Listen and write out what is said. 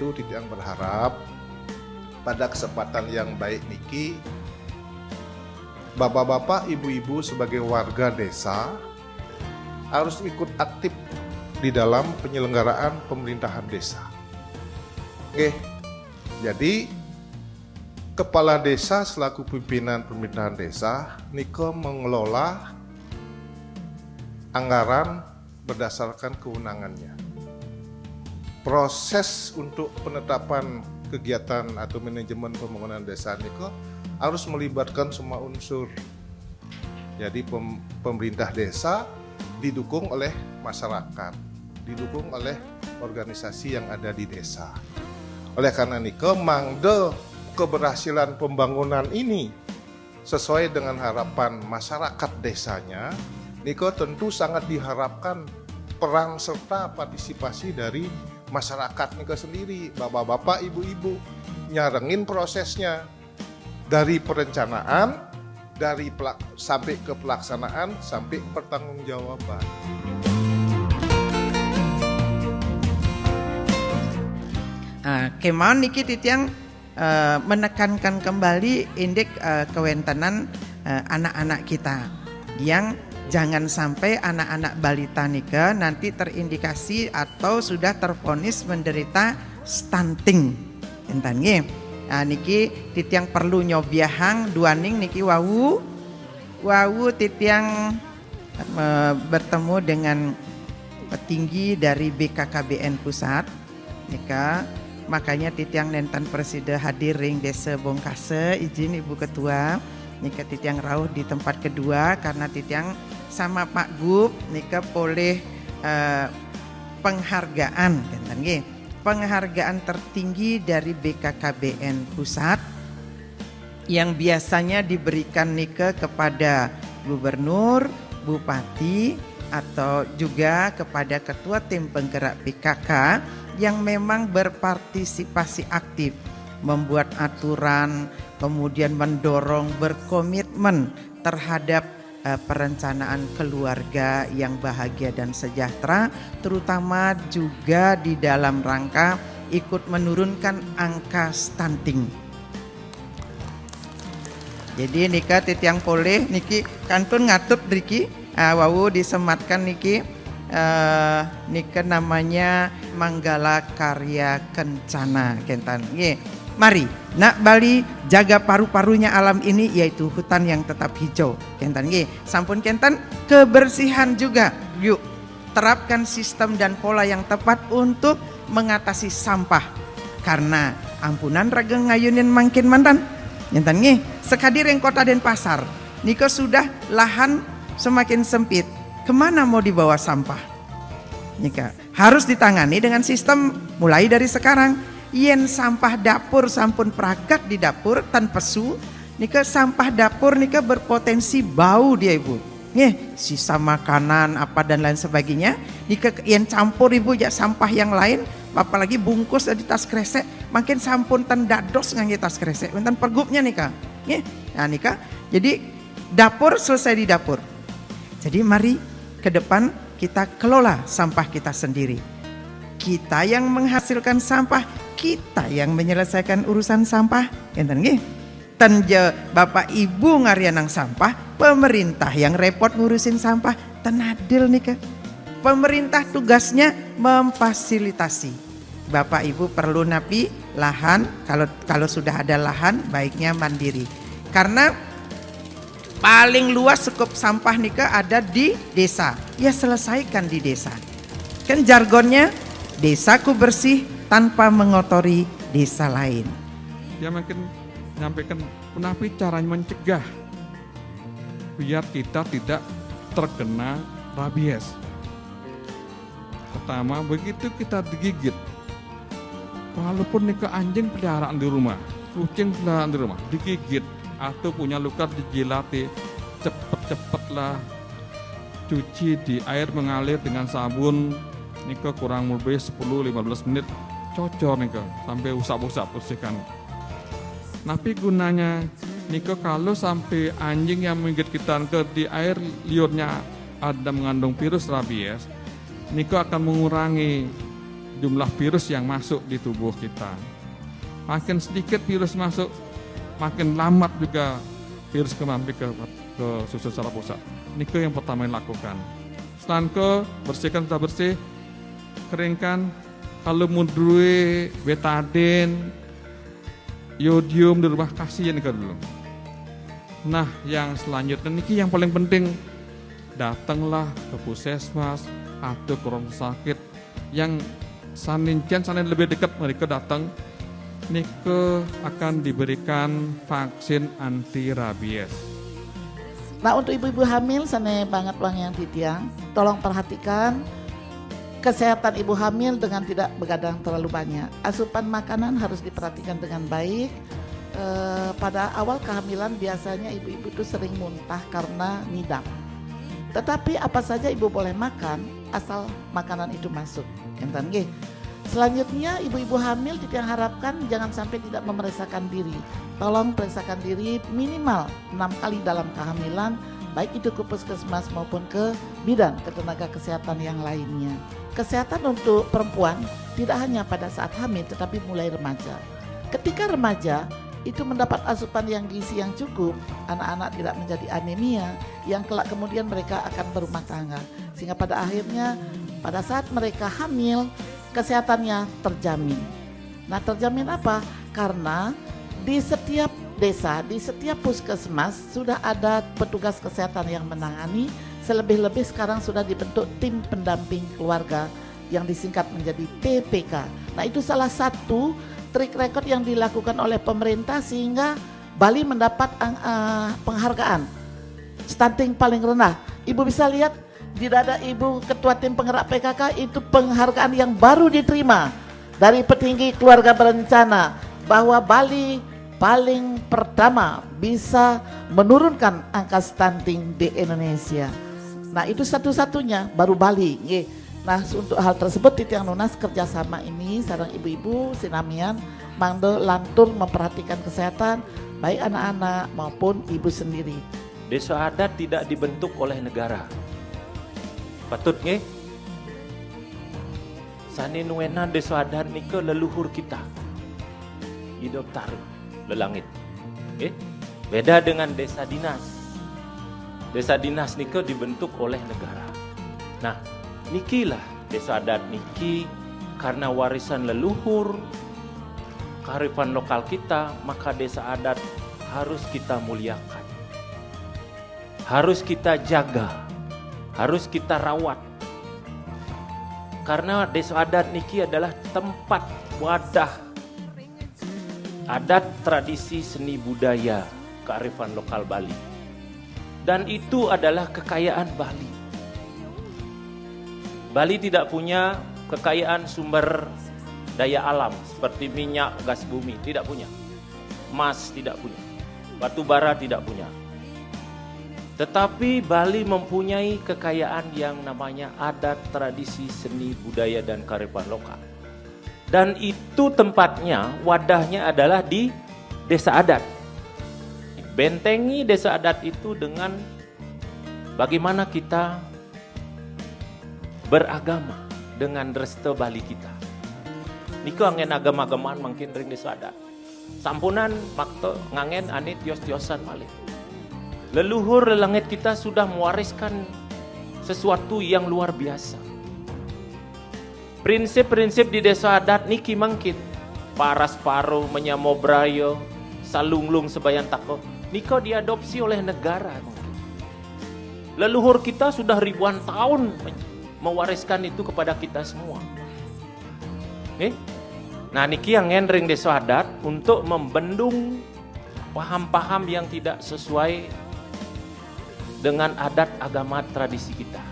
itu Titiang berharap pada kesempatan yang baik niki bapak-bapak, ibu-ibu sebagai warga desa harus ikut aktif di dalam penyelenggaraan pemerintahan desa. Oke, jadi kepala desa selaku pimpinan pemerintahan desa niko mengelola anggaran berdasarkan kewenangannya. Proses untuk penetapan kegiatan atau manajemen pembangunan desa niko harus melibatkan semua unsur. Jadi pemerintah desa didukung oleh masyarakat, didukung oleh organisasi yang ada di desa. Oleh karena niko mangde keberhasilan pembangunan ini sesuai dengan harapan masyarakat desanya, niko tentu sangat diharapkan peran serta partisipasi dari masyarakat niko sendiri, bapak-bapak, ibu-ibu, nyarengin prosesnya dari perencanaan, sampai ke pelaksanaan, sampai pertanggungjawaban. Kemauan niki Titiang menekankan kembali indeks kewentanan anak-anak kita yang jangan sampai anak-anak balita nika nanti terindikasi atau sudah tervonis menderita stunting. Enten nggih. Niki Titiang perlu nyobiahang duaning niki wawu Titiang bertemu dengan petinggi dari BKKBN pusat nika, makanya Titiang nenten presiden hadir ring desa Bongkase, izin Ibu Ketua nika Titiang rauh di tempat kedua karena Titiang sama Pak Gub nika boleh penghargaan enten nggih. Penghargaan tertinggi dari BKKBN pusat yang biasanya diberikan nika kepada gubernur, bupati atau juga kepada ketua tim penggerak PKK yang memang berpartisipasi aktif membuat aturan, kemudian mendorong berkomitmen terhadap perencanaan keluarga yang bahagia dan sejahtera, terutama juga di dalam rangka ikut menurunkan angka stunting. Jadi nika Titiang poleh niki kantun ngatut niki wawu disematkan niki nika namanya Manggala Karya Kencana kentan. Mari nak Bali jaga paru-parunya alam ini yaitu hutan yang tetap hijau. Kentan nggih. Sampun kentan kebersihan juga. Yuk terapkan sistem dan pola yang tepat untuk mengatasi sampah. Karena ampunan regeng ngayunin mangkin mantan. Kentan nggih. Sekadir yang Kota Denpasar niko sudah lahan semakin sempit. Kemana mau dibawa sampah? Nika harus ditangani dengan sistem mulai dari sekarang. Yen sampah dapur sampun pragat di dapur tanpa su, nika sampah dapur nika berpotensi bau dia Ibu. Sisa makanan apa dan lain sebagainya, nika yen campur Ibu ya sampah yang lain, apalagi bungkus di tas kresek, makin sampun tan dados ngangge tas kresek, enten pergubnya nika. Nah nika, jadi dapur selesai di dapur. Jadi mari ke depan kita kelola sampah kita sendiri. Kita yang menghasilkan sampah, kita yang menyelesaikan urusan sampah. Enten nggih. Tenje Bapak Ibu ngarianang sampah, pemerintah yang repot ngurusin sampah, tenadil nika. Pemerintah tugasnya memfasilitasi. Bapak Ibu perlu napi lahan, kalau sudah ada lahan baiknya mandiri. Karena paling luas skup sampah nika ada di desa. Ya selesaikan di desa. Kan jargonnya desaku bersih tanpa mengotori desa lain. Dia makin menyampaikan kenapa caranya mencegah biar kita tidak terkena rabies. Pertama, begitu kita digigit, walaupun nih ke anjing peliharaan di rumah, kucing peliharaan di rumah, digigit atau punya luka dijilati, cepet-cepetlah cuci di air mengalir dengan sabun. Nika kurang lebih 10-15 menit cocor nika sampai usap-usap bersihkan. Tapi gunanya nika kalau sampai anjing yang menggigit kita ke di air liurnya ada mengandung virus rabies, nika akan mengurangi jumlah virus yang masuk di tubuh kita. Makin sedikit virus masuk, makin lambat juga virus kembali ke susun secara pusat. Ini yang pertama yang lakukan. Setelah ke bersihkan sudah bersih, keringkan. Kalau mudrui betadine, yodium di rumah kasih ini dulu. Nah, yang selanjutnya ini yang paling penting, datanglah ke puskesmas atau ke rumah sakit yang sanin lebih dekat, mereka datang. Nike akan diberikan vaksin anti rabies. Nah, untuk ibu-ibu hamil, sana banget wang yang titiang, tolong perhatikan kesehatan ibu hamil dengan tidak begadang terlalu banyak. Asupan makanan harus diperhatikan dengan baik. Pada awal kehamilan biasanya ibu-ibu itu sering muntah karena ngidam. Tetapi apa saja ibu boleh makan asal makanan itu masuk. Enten nggih. Selanjutnya ibu-ibu hamil yang harapkan jangan sampai tidak memeriksakan diri. Tolong periksakan diri minimal 6 kali dalam kehamilan, baik itu ke puskesmas maupun ke bidan, ke tenaga kesehatan yang lainnya. Kesehatan untuk perempuan tidak hanya pada saat hamil tetapi mulai remaja. Ketika remaja itu mendapat asupan yang gizi yang cukup, anak-anak tidak menjadi anemia yang kelak kemudian mereka akan berumah tangga. Sehingga pada akhirnya pada saat mereka hamil kesehatannya terjamin. Nah, terjamin apa? Karena di setiap desa, di setiap puskesmas sudah ada petugas kesehatan yang menangani. Selebih-lebih sekarang sudah dibentuk tim pendamping keluarga yang disingkat menjadi TPK. Nah, itu salah satu trik record yang dilakukan oleh pemerintah sehingga Bali mendapat penghargaan stunting paling rendah. Ibu bisa lihat di dada ibu ketua tim penggerak PKK itu penghargaan yang baru diterima dari petinggi keluarga berencana bahwa Bali paling pertama bisa menurunkan angka stunting di Indonesia. Nah, itu satu-satunya baru Bali. Nah, untuk hal tersebut Titiang Nunas kerjasama ini sareng ibu-ibu sinamian mangde lantur memperhatikan kesehatan baik anak-anak maupun ibu sendiri. Desa adat tidak dibentuk oleh negara. Patut nggih? Sani nuena desa adat nika leluhur kita. Hidup taruh lelangit. Beda dengan desa dinas. Desa dinas nika dibentuk oleh negara. Nah, nikilah desa adat niki karena warisan leluhur, kearifan lokal kita, maka desa adat harus kita muliakan. Harus kita jaga, harus kita rawat. Karena desa adat niki adalah tempat wadah adat, tradisi, seni budaya, kearifan lokal Bali. Dan itu adalah kekayaan Bali. Bali tidak punya kekayaan sumber daya alam seperti minyak, gas bumi, tidak punya. Emas tidak punya. Batu bara tidak punya. Tetapi Bali mempunyai kekayaan yang namanya adat, tradisi, seni, budaya, dan kearifan lokal. Dan itu tempatnya, wadahnya adalah di desa adat. Bentengi desa adat itu dengan bagaimana kita beragama dengan resto Bali kita. Niku angen agama-agamaan makin ring desa adat. Sampunan makto ngangen anit tios-tiosan malih. Leluhur lelangit kita sudah mewariskan sesuatu yang luar biasa. Prinsip-prinsip di desa adat niki mangkit. Paras paro menyamobrayo, salunglung sebayan tako. Niko diadopsi oleh negara. Leluhur kita sudah ribuan tahun mewariskan itu kepada kita semua. Nah, niki yang ngenring desa adat untuk membendung paham-paham yang tidak sesuai dengan adat agama tradisi kita.